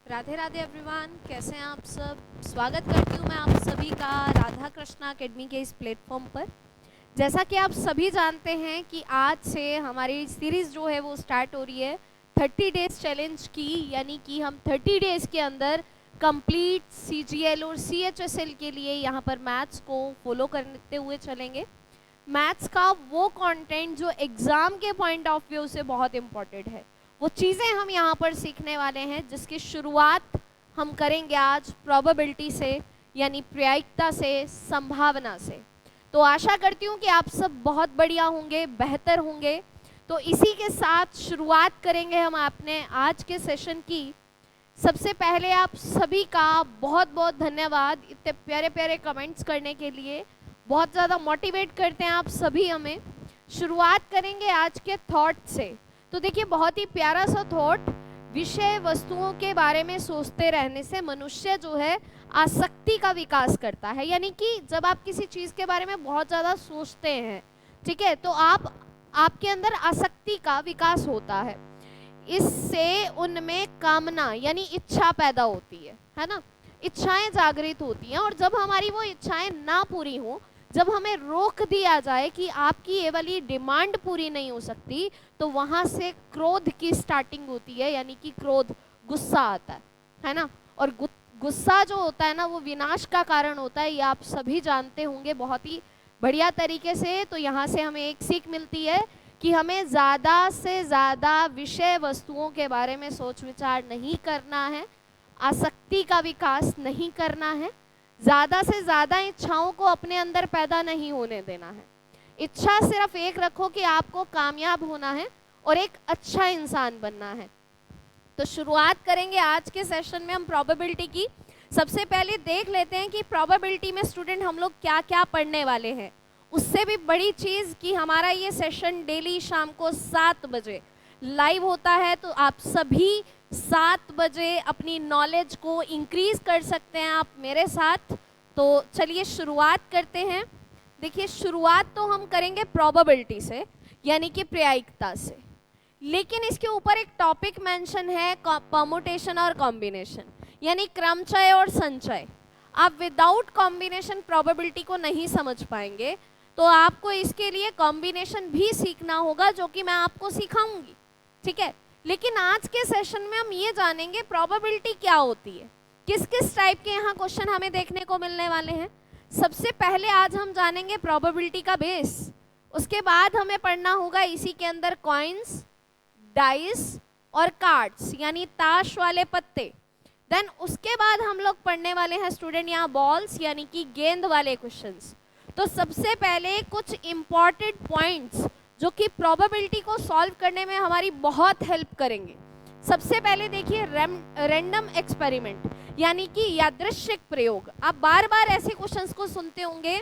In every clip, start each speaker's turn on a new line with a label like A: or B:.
A: Radhe Radhe everyone, कैसे हैं आप सब। स्वागत करती हूँ मैं आप सभी का राधा कृष्णा एकेडमी के इस प्लेटफॉर्म पर। जैसा कि आप सभी जानते हैं कि आज से हमारी सीरीज़ जो है वो स्टार्ट हो रही है 30 डेज चैलेंज की, यानी कि हम 30 डेज़ के अंदर कंप्लीट CGL और CHSL के लिए यहाँ पर मैथ्स को फॉलो करते हुए चलेंगे। मैथ्स का वो कंटेंट जो एग्ज़ाम के पॉइंट ऑफ व्यू से बहुत इम्पॉर्टेंट है, वो चीज़ें हम यहाँ पर सीखने वाले हैं, जिसकी शुरुआत हम करेंगे आज प्रोबेबिलिटी से, यानी प्रायिकता से, संभावना से। तो आशा करती हूँ कि आप सब बहुत बढ़िया होंगे, बेहतर होंगे। तो इसी के साथ शुरुआत करेंगे हम अपने आज के सेशन की। सबसे पहले आप सभी का बहुत बहुत धन्यवाद इतने प्यारे प्यारे कमेंट्स करने के लिए, बहुत ज़्यादा मोटिवेट करते हैं आप सभी हमें। शुरुआत करेंगे आज के थॉट से। तो देखिए, बहुत ही प्यारा सा थॉट, विषय वस्तुओं के बारे में सोचते रहने से मनुष्य जो है आसक्ति का विकास करता है। यानी कि जब आप किसी चीज़ के बारे में बहुत ज़्यादा सोचते हैं, ठीक है, तो आपके अंदर आसक्ति का विकास होता है। इससे उनमें कामना यानी इच्छा पैदा होती है ना, इच्छाएं जागृत होती हैं। और जब हमारी वो इच्छाएं ना पूरी हों, जब हमें रोक दिया जाए कि आपकी ये वाली डिमांड पूरी नहीं हो सकती, तो वहाँ से क्रोध की स्टार्टिंग होती है, यानी कि क्रोध, गुस्सा आता है ना। और गुस्सा जो होता है ना, वो विनाश का कारण होता है, ये आप सभी जानते होंगे बहुत ही बढ़िया तरीके से। तो यहाँ से हमें एक सीख मिलती है कि हमें ज़्यादा से ज़्यादा विषय वस्तुओं के बारे में सोच विचार नहीं करना है, आसक्ति का विकास नहीं करना है, ज़्यादा से ज़्यादा इच्छाओं को अपने अंदर पैदा नहीं होने देना है। इच्छा सिर्फ एक रखो कि आपको कामयाब होना है और एक अच्छा इंसान बनना है। तो शुरुआत करेंगे आज के सेशन में हम प्रोबेबिलिटी की। सबसे पहले देख लेते हैं कि प्रोबेबिलिटी में स्टूडेंट हम लोग क्या क्या पढ़ने वाले हैं। उससे भी बड़ी चीज़ कि हमारा ये सेशन डेली शाम को 7 बजे लाइव होता है, तो आप सभी 7 बजे अपनी नॉलेज को इंक्रीज़ कर सकते हैं आप मेरे साथ। तो चलिए शुरुआत करते हैं। देखिए, शुरुआत तो हम करेंगे प्रोबेबिलिटी से, यानी कि प्रायिकता से, लेकिन इसके ऊपर एक टॉपिक मेंशन है, परमुटेशन और कॉम्बिनेशन, यानी क्रमचय और संचय। आप विदाउट कॉम्बिनेशन प्रोबेबिलिटी को नहीं समझ पाएंगे, तो आपको इसके लिए कॉम्बिनेशन भी सीखना होगा, जो कि मैं आपको सिखाऊंगी, ठीक है। लेकिन आज के सेशन में हम ये जानेंगे प्रोबेबिलिटी क्या होती है, किस किस टाइप के यहाँ क्वेश्चन हमें देखने को मिलने वाले हैं। सबसे पहले आज हम जानेंगे प्रोबेबिलिटी का बेस, उसके बाद हमें पढ़ना होगा इसी के अंदर कॉइन्स, डाइस और कार्ड्स, यानी ताश वाले पत्ते। देन उसके बाद हम लोग पढ़ने वाले हैं स्टूडेंट यहाँ बॉल्स, यानी कि गेंद वाले क्वेश्चंस। तो सबसे पहले कुछ इम्पॉर्टेंट पॉइंट्स जो कि प्रोबेबिलिटी को सॉल्व करने में हमारी बहुत हेल्प करेंगे। सबसे पहले देखिए रैंडम एक्सपेरिमेंट, यानी कि यादृच्छिक प्रयोग। आप बार बार ऐसे क्वेश्चंस को सुनते होंगे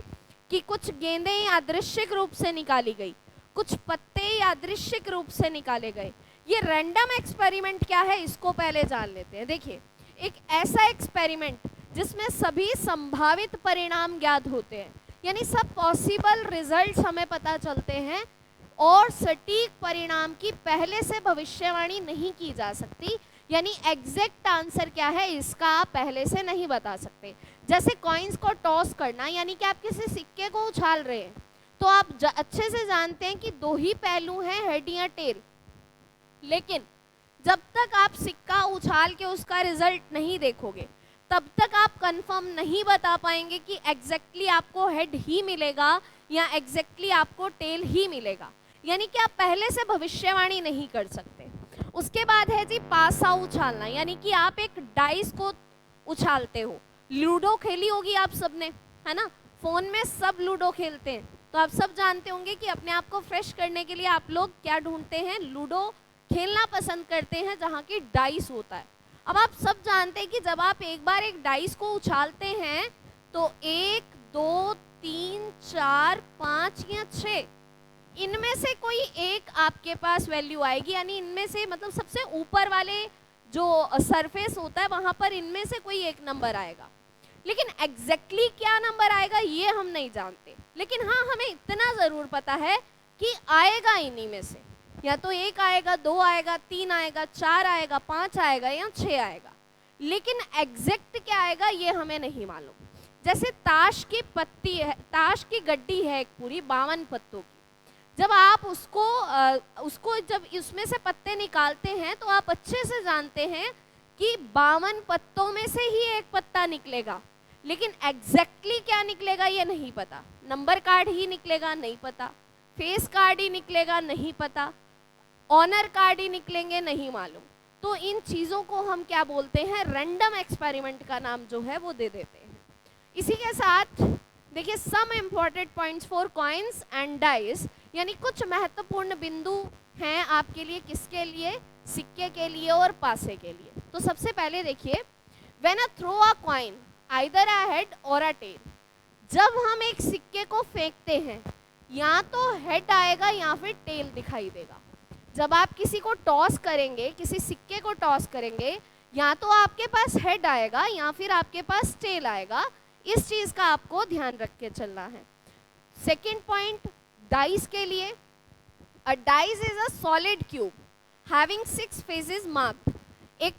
A: कि कुछ गेंदें यादृच्छिक रूप से निकाली गई, कुछ पत्ते यादृच्छिक रूप से निकाले गए। ये रैंडम एक्सपेरिमेंट क्या है, इसको पहले जान लेते हैं। देखिए, एक ऐसा एक्सपेरिमेंट जिसमें सभी संभावित परिणाम ज्ञात होते हैं, यानी सब पॉसिबल रिजल्ट्स हमें पता चलते हैं, और सटीक परिणाम की पहले से भविष्यवाणी नहीं की जा सकती, यानी एग्जैक्ट आंसर क्या है इसका आप पहले से नहीं बता सकते। जैसे कॉइन्स को टॉस करना, यानी कि आप किसी सिक्के को उछाल रहे हैं, तो आप अच्छे से जानते हैं कि 2 ही पहलू हैं, हेड या टेल। लेकिन जब तक आप सिक्का उछाल के उसका रिजल्ट नहीं देखोगे, तब तक आप कंफर्म नहीं बता पाएंगे कि एग्जैक्टली आपको हेड ही मिलेगा या एग्जैक्टली आपको टेल ही मिलेगा, यानी कि आप पहले से भविष्यवाणी नहीं कर सकते। उसके बाद है जी पासा उछालना, यानी कि आप एक डाइस को उछालते हो। लूडो खेली होगी आप सबने, है ना, फ़ोन में सब लूडो खेलते हैं, तो आप सब जानते होंगे कि अपने आप को फ्रेश करने के लिए आप लोग क्या ढूंढते हैं, लूडो खेलना पसंद करते हैं जहाँ की डाइस होता है। अब आप सब जानते हैं कि जब आप एक बार एक डाइस को उछालते हैं, तो 1, 2, 3, 4, 5 या 6, इनमें से कोई एक आपके पास वैल्यू आएगी, यानी इनमें से मतलब सबसे ऊपर वाले जो सरफेस होता है वहाँ पर इनमें से कोई एक नंबर आएगा। लेकिन एग्जैक्टली क्या नंबर आएगा ये हम नहीं जानते, लेकिन हाँ हमें इतना ज़रूर पता है कि आएगा इन्हीं में से, या तो 1 आएगा, 2 आएगा, 3 आएगा, 4 आएगा, 5 आएगा या 6 आएगा। लेकिन एग्जैक्ट क्या आएगा ये हमें नहीं मालूम। जैसे ताश की पत्ती है, ताश की गड्डी है एक पूरी 52 पत्तों की। जब आप उसको जब उसमें से पत्ते निकालते हैं तो आप अच्छे से जानते हैं कि 52 पत्तों में से ही एक पत्ता निकलेगा, लेकिन एग्जैक्टली क्या निकलेगा ये नहीं पता। नंबर कार्ड ही निकलेगा नहीं पता, फेस कार्ड ही निकलेगा नहीं पता, ऑनर कार्ड ही निकलेंगे नहीं मालूम। तो इन चीज़ों को हम क्या बोलते हैं, रैंडम एक्सपेरिमेंट का नाम जो है वो दे देते हैं। इसी के साथ देखिए some important points for coins and dice, यानी कुछ महत्वपूर्ण बिंदु हैं आपके लिए, किसके लिए, सिक्के के लिए और पासे के लिए। तो सबसे पहले देखिए, when a throw a coin either a head or a tell, जब हम एक सिक्के को फेंकते हैं या तो हेड आएगा या फिर टेल दिखाई देगा। जब आप किसी को टॉस करेंगे, किसी सिक्के को टॉस करेंगे, या तो आपके पास हेड आएगा या फिर आपके पास टेल आएगा। इस चीज का आपको ध्यान रख के चलना है। सेकेंड पॉइंट, डाइस के लिए, अ dice is a solid cube having 6 faces marked. एक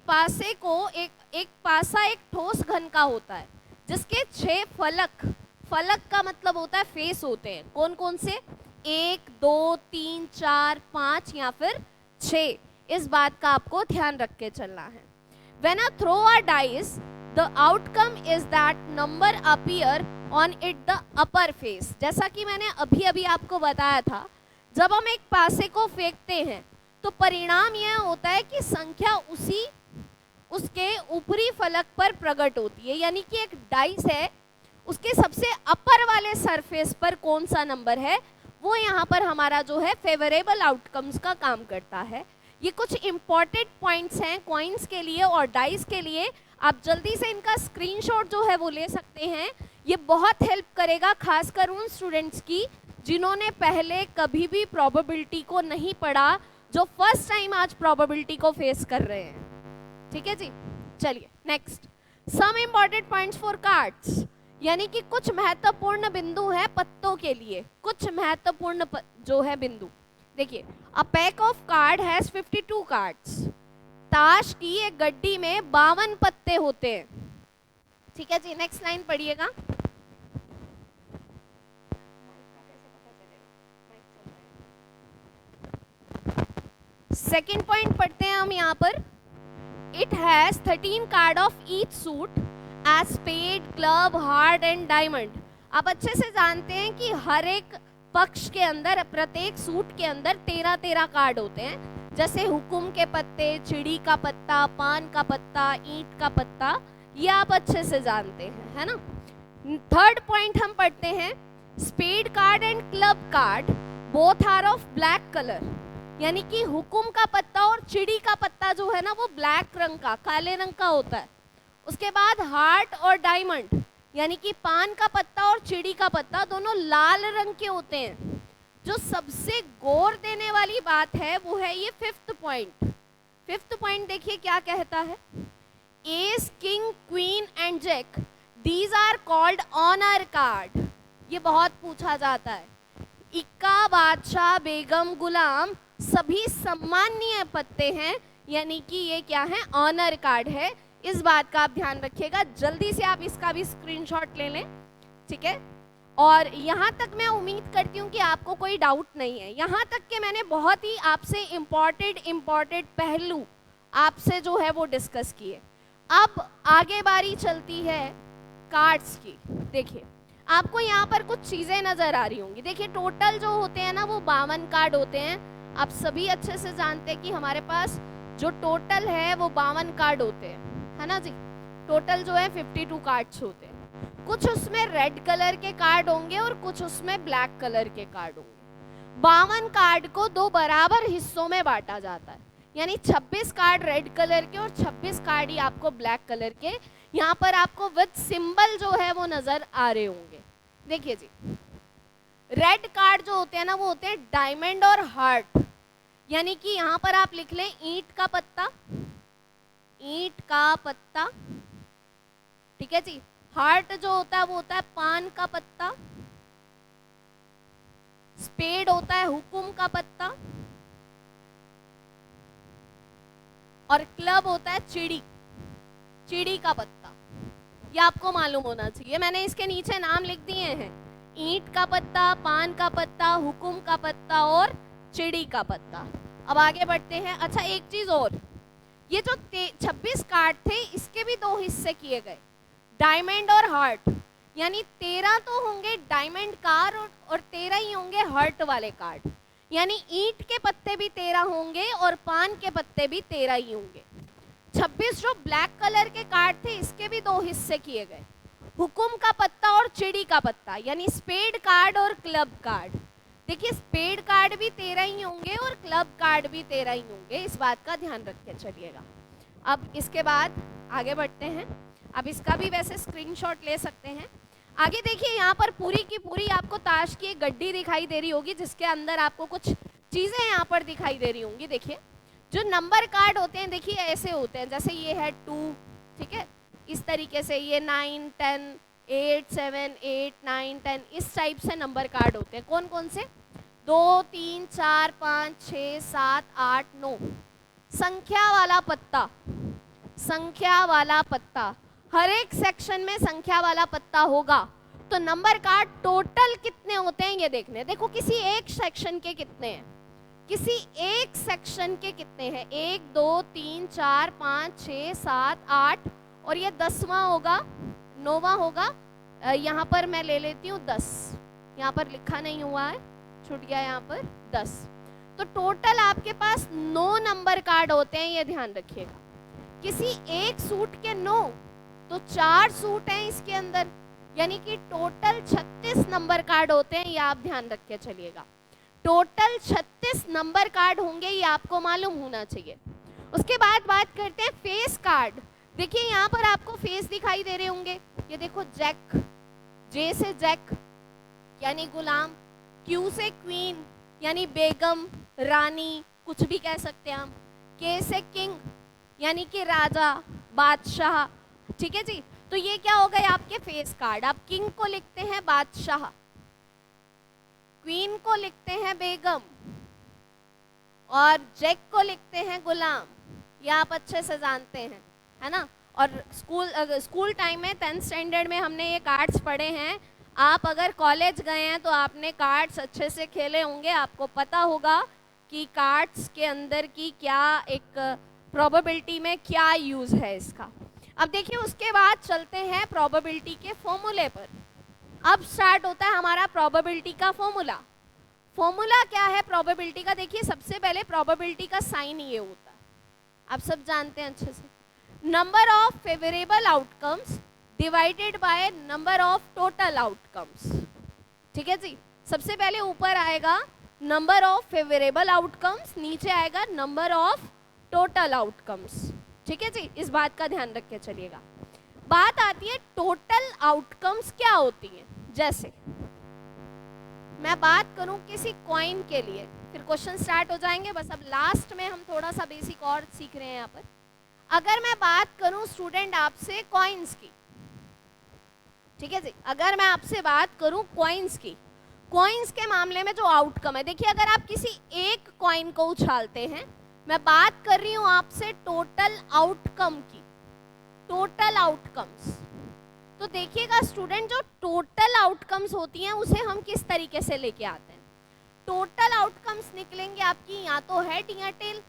A: पासा एक ठोस घन का होता है जिसके 6 फलक, फलक का मतलब होता है फेस होते हैं। कौन कौन से, 1 2 3 4 5 या फिर 6। इस बात का आपको ध्यान रख के चलना है। When I throw a dice, the outcome is that number appear on it the upper face। जैसा कि मैंने अभी अभी आपको बताया था, जब हम एक पासे को फेंकते हैं तो परिणाम यह होता है कि संख्या उसके ऊपरी फलक पर प्रकट होती है। यानी कि एक डाइस है, उसके सबसे अपर वाले सरफेस पर कौन सा नंबर है वो यहाँ पर हमारा जो है फेवरेबल आउटकम्स का काम करता है। ये कुछ इंपॉर्टेंट पॉइंट्स हैं कॉइन्स के लिए और डाइस के लिए। आप जल्दी से इनका स्क्रीनशॉट जो है वो ले सकते हैं। ये बहुत हेल्प करेगा खासकर उन स्टूडेंट्स की जिन्होंने पहले कभी भी प्रोबेबिलिटी को नहीं पढ़ा, जो फर्स्ट टाइम आज प्रोबेबिलिटी को फेस कर रहे हैं। ठीक है जी, चलिए next, some important points for cards, यानी कि कुछ महत्वपूर्ण बिंदु है पत्तों के लिए। कुछ महत्वपूर्ण जो है बिंदु, देखिए, a pack of card has 52 cards. ताश की एक गड्डी में 52 पत्ते होते हैं। ठीक है जी, नेक्स्ट लाइन पढ़िएगा। सेकेंड पॉइंट पढ़ते हैं हम यहाँ पर, it has 13 card of each suit as spade, club, heart and diamond. आप अच्छे से जानते हैं कि हर एक पक्ष के अंदर, प्रत्येक सूट के अंदर 13-13 कार्ड होते हैं। जैसे हुकुम के पत्ते, चिड़ी का पत्ता, पान का पत्ता, ईंट का पत्ता, ये आप अच्छे से जानते हैं, है ना। थर्ड पॉइंट हम पढ़ते हैं, spade card and club card both are of black colour. यानी कि हुकुम का पत्ता और चिड़ी का पत्ता जो है ना वो ब्लैक रंग का, काले रंग का होता है। उसके बाद हार्ट और डायमंड, यानी कि पान का पत्ता और चिड़ी का पत्ता दोनों लाल रंग के होते हैं। जो सबसे गौर देने वाली बात है वो है ये फिफ्थ पॉइंट। फिफ्थ पॉइंट देखिए क्या कहता है, ace, king, queen and jack, these are called honour card. ये बहुत पूछा जाता है। इक्का, बादशाह, बेगम, गुलाम सभी सम्माननीय पत्ते हैं, यानी कि ये क्या है, ऑनर कार्ड है। इस बात का आप ध्यान रखिएगा। जल्दी से आप इसका भी स्क्रीनशॉट ले लें, ठीक है। और यहाँ तक मैं उम्मीद करती हूँ कि आपको कोई डाउट नहीं है। यहाँ तक कि मैंने बहुत ही आपसे इम्पॉर्टेंट पहलू आपसे जो है वो डिस्कस किए। अब आगे बारी चलती है कार्ड्स की। देखिए, आपको यहाँ पर कुछ चीज़ें नज़र आ रही होंगी। देखिए, टोटल जो होते हैं ना वो 52 कार्ड होते हैं। आप सभी अच्छे से जानते हैं कि हमारे पास जो टोटल है वो 52 कार्ड होते हैं, है ना जी। टोटल जो है 52 कार्ड्स होते हैं। कुछ उसमें रेड कलर के कार्ड होंगे और कुछ उसमें ब्लैक कलर के कार्ड होंगे। 52 कार्ड को 2 बराबर हिस्सों में बांटा जाता है, यानी 26 कार्ड रेड कलर के और 26 कार्ड ही आपको ब्लैक कलर के। यहाँ पर आपको विद सिंबल जो है वो नजर आ रहे होंगे। देखिए जी, रेड कार्ड जो होते हैं ना वो होते हैं डायमंड और हार्ट। यानी कि यहाँ पर आप लिख लें ईंट का पत्ता, ईंट का पत्ता, ठीक है जी। हार्ट जो होता है वो होता है पान का पत्ता, स्पेड होता है हुकुम का पत्ता, और क्लब होता है चिड़ी। चिड़ी का पत्ता, ये आपको मालूम होना चाहिए। मैंने इसके नीचे नाम लिख दिए हैं, ईंट का पत्ता, पान का पत्ता, हुकुम का पत्ता और चिड़ी का पत्ता। अब आगे बढ़ते हैं। अच्छा एक चीज और, ये जो 26 कार्ड थे इसके भी 2 हिस्से किए गए, डायमंड और हार्ट, यानी 13 तो होंगे डायमंड कार्ड और 13 ही होंगे हार्ट वाले कार्ड, यानी ईंट के पत्ते भी 13 होंगे और पान के पत्ते भी 13 ही होंगे। 26 जो ब्लैक कलर के कार्ड थे इसके भी 2 हिस्से किए गए, हुकुम का पत्ता और चिड़ी का पत्ता, यानी स्पेड कार्ड और क्लब कार्ड। देखिए स्पेड कार्ड भी 13 ही होंगे और क्लब कार्ड भी 13 ही होंगे, इस बात का ध्यान रख के चलिएगा। अब इसके बाद आगे बढ़ते हैं। अब इसका भी वैसे स्क्रीनशॉट ले सकते हैं। आगे देखिए यहाँ पर पूरी की पूरी आपको ताश की एक गड्डी दिखाई दे रही होगी, जिसके अंदर आपको कुछ चीज़ें यहाँ पर दिखाई दे रही होंगी। देखिए जो नंबर कार्ड होते हैं देखिए ऐसे होते हैं, जैसे ये है 2, ठीक है, इस तरीके से ये 9, 10, 8, 7, 8, 9, 10, इस टाइप से नंबर कार्ड होते हैं। कौन कौन से? 2, 3, 4, 5, 6, 7, 8, 9। संख्या वाला पत्ता, संख्या वाला पत्ता, हर एक सेक्शन में संख्या वाला पत्ता होगा। तो नंबर कार्ड टोटल कितने होते हैं ये देखने। देखो किसी एक सेक्शन के कितने हैं, किसी एक सेक्शन के कितने हैं, 1, 2, 3, 4, 5, 6, 7, 8 और ये 10वां होगा, 9वां होगा। यहाँ पर मैं ले लेती हूँ 10, यहाँ पर लिखा नहीं हुआ है, छूट गया यहाँ पर 10। तो टोटल आपके पास 9 नंबर कार्ड होते हैं, ये ध्यान रखिएगा। किसी एक सूट के 9, तो 4 सूट हैं इसके अंदर, यानी कि टोटल 36 नंबर कार्ड होते हैं, ये आप ध्यान रख के चलिएगा। टोटल 36 नंबर कार्ड होंगे, ये आपको मालूम होना चाहिए। उसके बाद बात करते हैं फेस कार्ड। देखिए यहाँ पर आपको फेस दिखाई दे रहे होंगे, ये देखो जैक, जे से जैक यानी गुलाम, क्यू से क्वीन यानी बेगम, रानी, कुछ भी कह सकते हैं हम, के से किंग यानी कि राजा, बादशाह, ठीक है जी। तो ये क्या हो गए आपके फेस कार्ड। आप किंग को लिखते हैं बादशाह, क्वीन को लिखते हैं बेगम और जैक को लिखते हैं गुलाम, ये आप अच्छे से जानते हैं, है ना। और स्कूल टाइम में 10th स्टैंडर्ड में हमने ये कार्ड्स पढ़े हैं। आप अगर कॉलेज गए हैं तो आपने कार्ड्स अच्छे से खेले होंगे, आपको पता होगा कि कार्ड्स के अंदर की क्या एक प्रोबेबिलिटी में क्या यूज़ है इसका। अब देखिए उसके बाद चलते हैं प्रोबेबिलिटी के फॉर्मूले पर। अब स्टार्ट होता है हमारा प्रोबेबिलिटी का फॉर्मूला। फॉर्मूला क्या है प्रोबेबिलिटी का? देखिए सबसे पहले प्रोबेबिलिटी का साइन ये होता है, आप सब जानते हैं अच्छे से, number of favourable outcomes divided by number of total outcomes, ठीक है जी। सबसे पहले ऊपर आएगा नंबर ऑफ फेवरेबल आउटकम्स, नीचे आएगा नंबर ऑफ टोटल आउटकम्स, ठीक है जी। इस बात का ध्यान रख के चलिएगा। बात आती है टोटल आउटकम्स क्या होती हैं। जैसे मैं बात करूं किसी कॉइन के लिए, फिर क्वेश्चन स्टार्ट हो जाएंगे, बस अब लास्ट में हम थोड़ा सा बेसिक और सीख रहे हैं यहाँ पर। अगर मैं बात करूं स्टूडेंट आपसे कॉइन्स की, ठीक है जी, अगर मैं आपसे बात करूं कॉइन्स की, कॉइन्स के मामले में जो आउटकम है, देखिए अगर आप किसी एक कॉइन को उछालते हैं, मैं बात कर रही हूं आपसे टोटल आउटकम की, टोटल आउटकम्स। तो देखिएगा स्टूडेंट, जो टोटल आउटकम्स होती हैं उसे हम किस तरीके से लेके आते हैं। टोटल आउटकम्स निकलेंगे आपकी या तो हेड या टेल।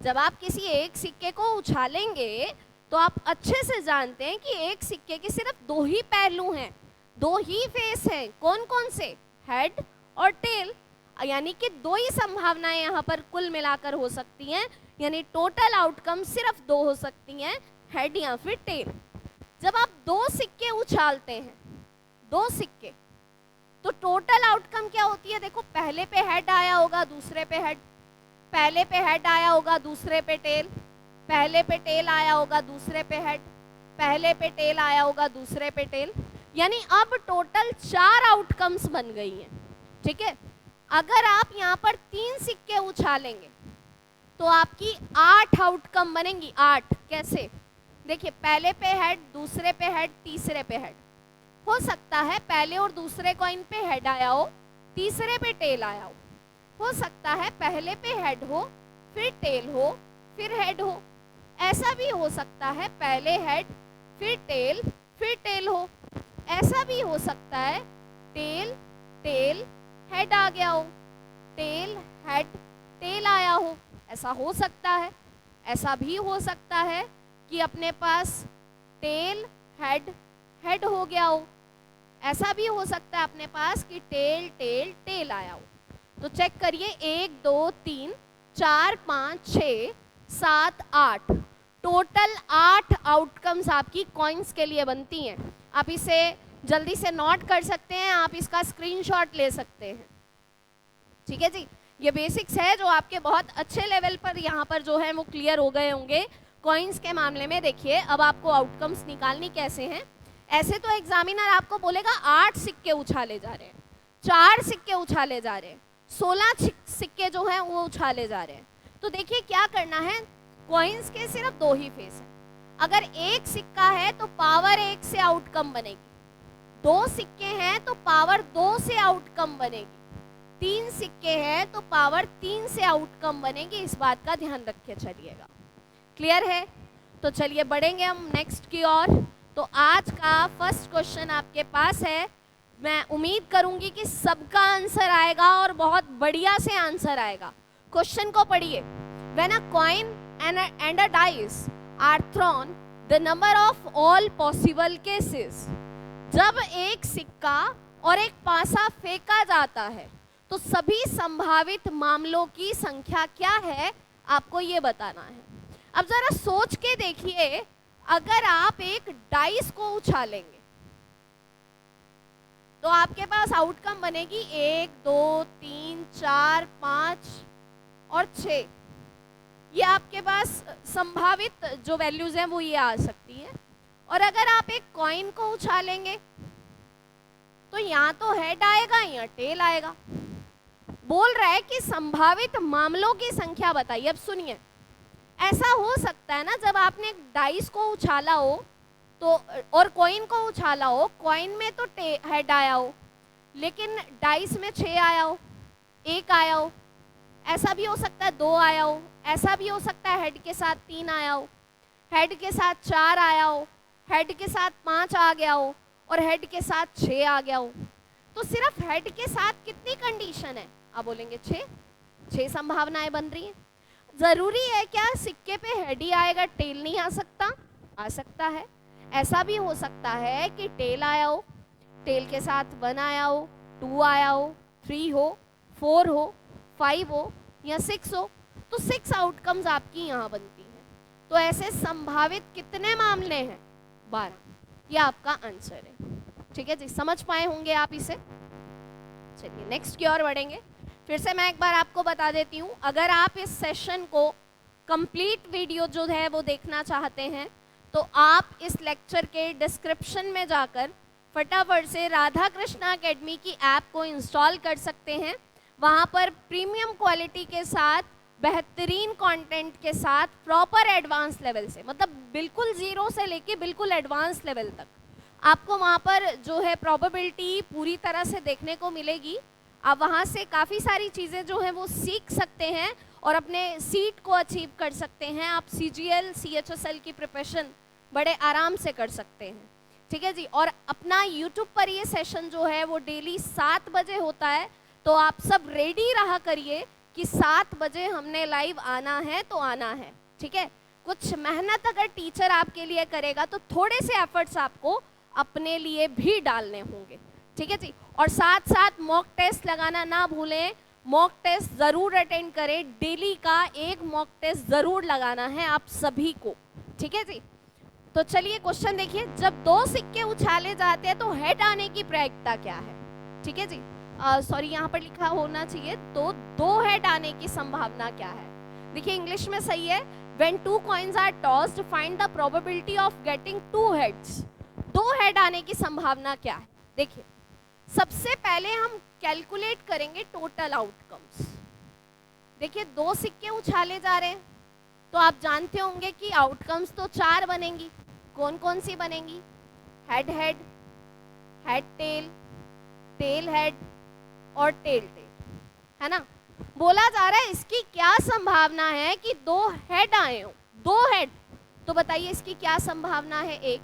A: जब आप किसी एक सिक्के को उछालेंगे तो आप अच्छे से जानते हैं कि एक सिक्के के सिर्फ 2 ही पहलू हैं, 2 ही फेस हैं। कौन कौन से? हेड और टेल, यानी कि 2 ही संभावनाएं यहाँ पर कुल मिलाकर हो सकती हैं, यानी टोटल आउटकम सिर्फ 2 हो सकती हैं, हेड या फिर टेल। जब आप 2 सिक्के उछालते हैं, 2 सिक्के, तो टोटल आउटकम क्या होती है? देखो पहले पे हेड आया होगा, दूसरे पे हेड, पहले पे हेड आया होगा, दूसरे पे टेल, पहले पे टेल आया होगा, दूसरे पे हेड, पहले पे टेल आया होगा, दूसरे पे टेल, यानी अब टोटल 4 आउटकम्स बन गई हैं, ठीक है। अगर आप यहाँ पर 3 सिक्के उछालेंगे तो आपकी 8 आउटकम बनेंगी। 8 कैसे? देखिए पहले पे हेड, दूसरे पे हेड, तीसरे पे हेड। हो सकता है पहले और दूसरे कॉइन पे हेड आया हो, तीसरे पे टेल आया हो सकता है पहले पे हेड हो, फिर टेल हो, फिर हेड हो, ऐसा भी हो सकता है पहले हेड फिर टेल हो। ऐसा भी हो सकता है टेल टेल हेड आ गया हो, टेल हेड टेल आया हो, ऐसा हो सकता है। ऐसा भी हो सकता है कि अपने पास टेल हेड हेड हो गया हो। ऐसा भी हो सकता है अपने पास कि टेल टेल टेल आया हो। तो चेक करिए 1 2 3 4 5 6 7 8 टोटल 8 आउटकम्स आपकी कॉइन्स के लिए बनती हैं। आप इसे जल्दी से नोट कर सकते हैं, आप इसका स्क्रीनशॉट ले सकते हैं। ठीक है जी, ये बेसिक्स है जो आपके बहुत अच्छे लेवल पर यहाँ पर जो है वो क्लियर हो गए होंगे। कॉइन्स के मामले में देखिए अब आपको आउटकम्स निकालनी कैसे हैं। ऐसे तो एग्जामिनर आपको बोलेगा 8 सिक्के उछाले जा रहे हैं, 4 सिक्के उछाले जा रहे हैं, 16 सिक्के जो हैं वो उछाले जा रहे हैं। तो देखिए क्या करना है, कॉइन्स के सिर्फ 2 ही फेस हैं। अगर 1 सिक्का है तो पावर 1 से आउटकम बनेगी, 2 सिक्के हैं तो पावर 2 से आउटकम बनेगी, 3 सिक्के हैं तो पावर 3 से आउटकम बनेगी। इस बात का ध्यान रखे चलिएगा। क्लियर है? तो चलिए बढ़ेंगे हम नेक्स्ट की ओर। तो आज का फर्स्ट क्वेश्चन आपके पास है, मैं उम्मीद करूंगी कि सबका आंसर आएगा और बहुत बढ़िया से आंसर आएगा। क्वेश्चन को पढ़िए। When a coin and a dice are thrown the number of all possible cases. जब एक सिक्का और एक पासा फेंका जाता है तो सभी संभावित मामलों की संख्या क्या है, आपको ये बताना है। अब जरा सोच के देखिए, अगर आप एक डाइस को उछालेंगे तो आपके पास आउटकम बनेगी 1 2 3 4 5 और 6। ये आपके पास संभावित जो वैल्यूज हैं वो ये आ सकती हैं। और अगर आप एक कॉइन को उछालेंगे तो यहाँ तो हेड आएगा या टेल आएगा। बोल रहा है कि संभावित मामलों की संख्या बताइए। अब सुनिए, ऐसा हो सकता है ना, जब आपने डाइस को उछाला हो तो और कॉइन को उछाला हो, कॉइन में तो हेड आया हो लेकिन डाइस में 6 आया हो, 1 आया हो। ऐसा भी हो सकता है 2 आया हो, ऐसा भी हो सकता है हेड के साथ 3 आया हो, हेड के साथ 4 आया हो, हेड के साथ 5 आ गया हो और हेड के साथ 6 आ गया हो। तो सिर्फ हेड के साथ कितनी कंडीशन है, आप बोलेंगे 6 संभावनाएं बन रही हैं। जरूरी है क्या सिक्के पे हेड ही आएगा, टेल नहीं आ सकता? आ सकता है। ऐसा भी हो सकता है कि टेल आया हो, टेल के साथ 1 आया हो, 2 आया हो, 3 हो, 4 हो, 5 हो या 6 हो। तो 6 आउटकम्स आपकी यहाँ बनती हैं। तो ऐसे संभावित कितने मामले हैं? 12। ये आपका आंसर है। ठीक है जी, समझ पाए होंगे आप इसे। चलिए नेक्स्ट की ओर बढ़ेंगे। फिर से मैं एक बार आपको बता देती हूँ, अगर आप इस सेशन को कंप्लीट वीडियो जो है वो देखना चाहते हैं तो आप इस लेक्चर के डिस्क्रिप्शन में जाकर फटाफट से राधा कृष्णा अकेडमी की ऐप को इंस्टॉल कर सकते हैं। वहाँ पर प्रीमियम क्वालिटी के साथ, बेहतरीन कंटेंट के साथ, प्रॉपर एडवांस लेवल से, मतलब बिल्कुल ज़ीरो से लेके बिल्कुल एडवांस लेवल तक आपको वहाँ पर जो है प्रोबेबिलिटी पूरी तरह से देखने को मिलेगी। आप वहाँ से काफ़ी सारी चीज़ें जो हैं वो सीख सकते हैं और अपने सीट को अचीव कर सकते हैं। आप CGL CHSL की प्रिपरेशन बड़े आराम से कर सकते हैं। ठीक है जी। और अपना YouTube पर ये सेशन जो है वो डेली 7 बजे होता है, तो आप सब रेडी रहा करिए कि 7 बजे हमने लाइव आना है तो आना है। ठीक है, कुछ मेहनत अगर टीचर आपके लिए करेगा तो थोड़े से एफर्ट्स आपको अपने लिए भी डालने होंगे। ठीक है जी। और साथ साथ मॉक टेस्ट लगाना ना भूलें, मॉक टेस्ट ज़रूर अटेंड करें। डेली का एक मॉक टेस्ट ज़रूर लगाना है आप सभी को। ठीक है जी। तो चलिए क्वेश्चन देखिए, जब 2 सिक्के उछाले जाते हैं तो हेड आने की प्रायिकता क्या है? ठीक है जी, सॉरी यहाँ पर लिखा होना चाहिए तो 2 हेड आने की संभावना क्या है? देखिए इंग्लिश में सही है, when 2 coins are tossed find the probability of getting 2 heads. 2 head आने की संभावना क्या है? देखिए सबसे पहले हम कैलकुलेट करेंगे टोटल आउटकम्स। देखिए 2 सिक्के उछाले जा रहे हैं तो आप जानते होंगे कि आउटकम्स तो 4 बनेंगी। कौन कौन सी बनेंगी? Head head, head tail, tail head और टेल टेल, है ना। बोला जा रहा है इसकी क्या संभावना है कि 2 हेड आए हो, 2 हेड, तो बताइए इसकी क्या संभावना है? 1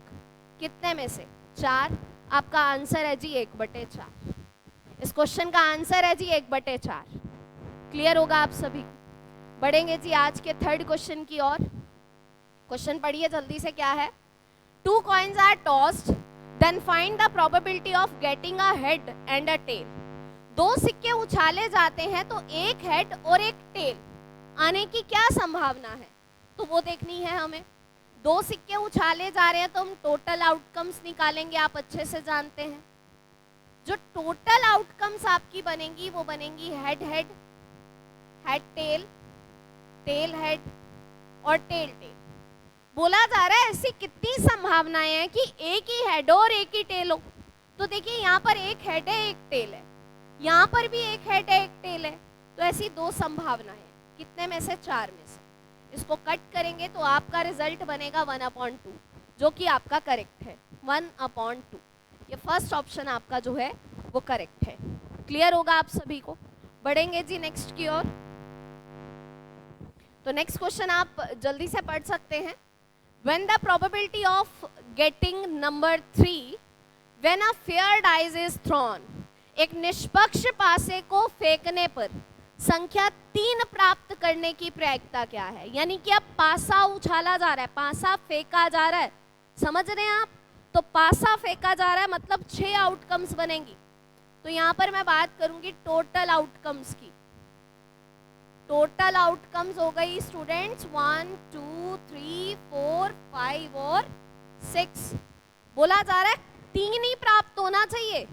A: कितने में से? 4। आपका आंसर है जी 1/4। इस क्वेश्चन का आंसर है जी 1/4। क्लियर होगा आप सभी को? बढ़ेंगे जी आज के थर्ड क्वेश्चन की ओर। क्वेश्चन पढ़िए जल्दी से, क्या है? 2 coins are tossed, then find the probability of getting a head and a tail. 2 सिक्के उछाले जाते हैं तो एक हेड और एक टेल आने की क्या संभावना है, तो वो देखनी है हमें। 2 सिक्के उछाले जा रहे हैं तो हम टोटल आउटकम्स निकालेंगे, आप अच्छे से जानते हैं। जो टोटल आउटकम्स आपकी बनेंगी वो बनेंगी head head, head tail, tail head और टेल टेल। बोला जा रहा है ऐसी कितनी संभावनाएं हैं कि एक ही हेड और एक ही टेल हो। तो देखिए यहाँ पर एक हेड है एक टेल है, यहाँ पर भी एक हेड है एक टेल है, तो ऐसी 2 संभावनाएं हैं। कितने में से? 4 में से। इसको कट करेंगे तो आपका रिजल्ट बनेगा 1/2, जो कि आपका करेक्ट है। 1/2 ये फर्स्ट ऑप्शन आपका जो है वो करेक्ट है। क्लियर होगा आप सभी को? बढ़ेंगे जी नेक्स्ट की ओर। तो नेक्स्ट क्वेश्चन आप जल्दी से पढ़ सकते हैं। When the probability of getting number 3 when a fair dice is thrown, एक निष्पक्ष पासे को फेंकने पर संख्या 3 प्राप्त करने की प्रायिकता क्या है? यानी कि अब पासा उछाला जा रहा है, पासा फेंका जा रहा है, समझ रहे हैं आप? तो पासा फेंका जा रहा है मतलब 6 आउटकम्स बनेंगी। तो यहाँ पर मैं बात करूंगी टोटल आउटकम्स की। टोटल आउटकम्स हो गई स्टूडेंट्स 1 2 3 4 5 और 6। बोला जा रहा है 3 ही प्राप्त होना चाहिए,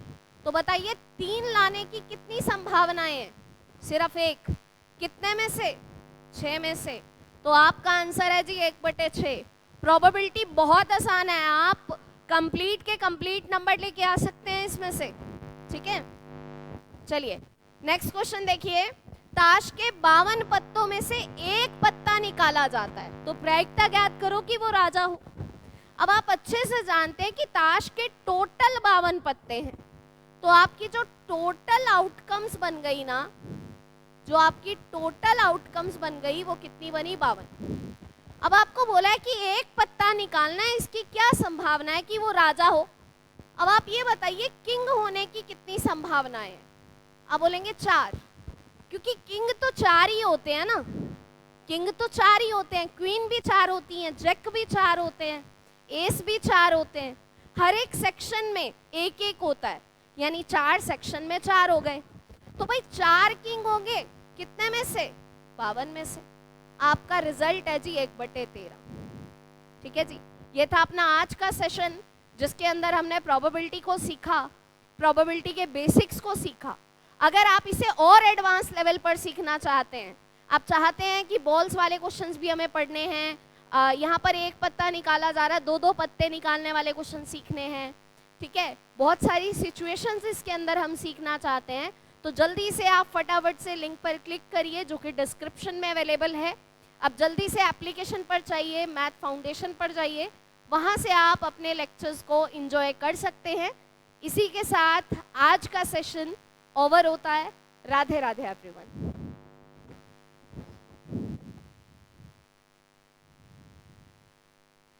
A: तो बताइए 3 लाने की कितनी संभावनाएं हैं? सिर्फ 1। कितने में से? 6 में से। तो आपका आंसर है जी 1/6। प्रोबेबिलिटी बहुत आसान है, आप कंप्लीट के कंप्लीट नंबर लेके आ सकते हैं इसमें से, ठीक है? चलिए नेक्स्ट क्वेश्चन देखिए। ताश के 52 पत्तों में से एक पत्ता निकाला जाता है, तो प्रायिकता ज्ञात करो कि वो राजा हो। अब आप अच्छे से जानते हैं कि ताश के टोटल 52 पत्ते हैं, तो आपकी जो टोटल आउटकम्स बन गई ना, जो आपकी टोटल आउटकम्स बन गई वो कितनी बनी? 52। अब आपको बोला है कि एक पत्ता निकालना है, इसकी क्या संभावना है कि वो राजा हो। अब आप ये बताइए किंग होने की कितनी संभावना है? आप बोलेंगे 4, क्योंकि किंग तो 4 ही होते हैं ना, किंग तो 4 ही होते हैं, क्वीन भी 4 होती हैं, जैक भी 4 होते हैं, एस भी 4 होते हैं। हर एक सेक्शन में एक एक होता है, यानी 4 सेक्शन में 4 हो गए। तो भाई 4 किंग होंगे कितने में से? 52 में से। आपका रिजल्ट है जी 1/13। ठीक है जी, ये था अपना आज का सेशन जिसके अंदर हमने प्रोबेबिलिटी को सीखा, प्रोबेबिलिटी के बेसिक्स को सीखा। अगर आप इसे और एडवांस लेवल पर सीखना चाहते हैं, आप चाहते हैं कि बॉल्स वाले क्वेश्चंस भी हमें पढ़ने हैं, यहाँ पर एक पत्ता निकाला जा रहा है, 2-2 पत्ते निकालने वाले क्वेश्चन सीखने हैं, ठीक है, बहुत सारी सिचुएशंस इसके अंदर हम सीखना चाहते हैं, तो जल्दी से आप फटाफट से लिंक पर क्लिक करिए जो कि डिस्क्रिप्शन में अवेलेबल है। अब जल्दी से एप्लीकेशन पर जाइए, मैथ फाउंडेशन पर जाइए, वहाँ से आप अपने लेक्चर्स को एंजॉय कर सकते हैं। इसी के साथ आज का सेशन ओवर होता है। राधे राधे एवरीवन।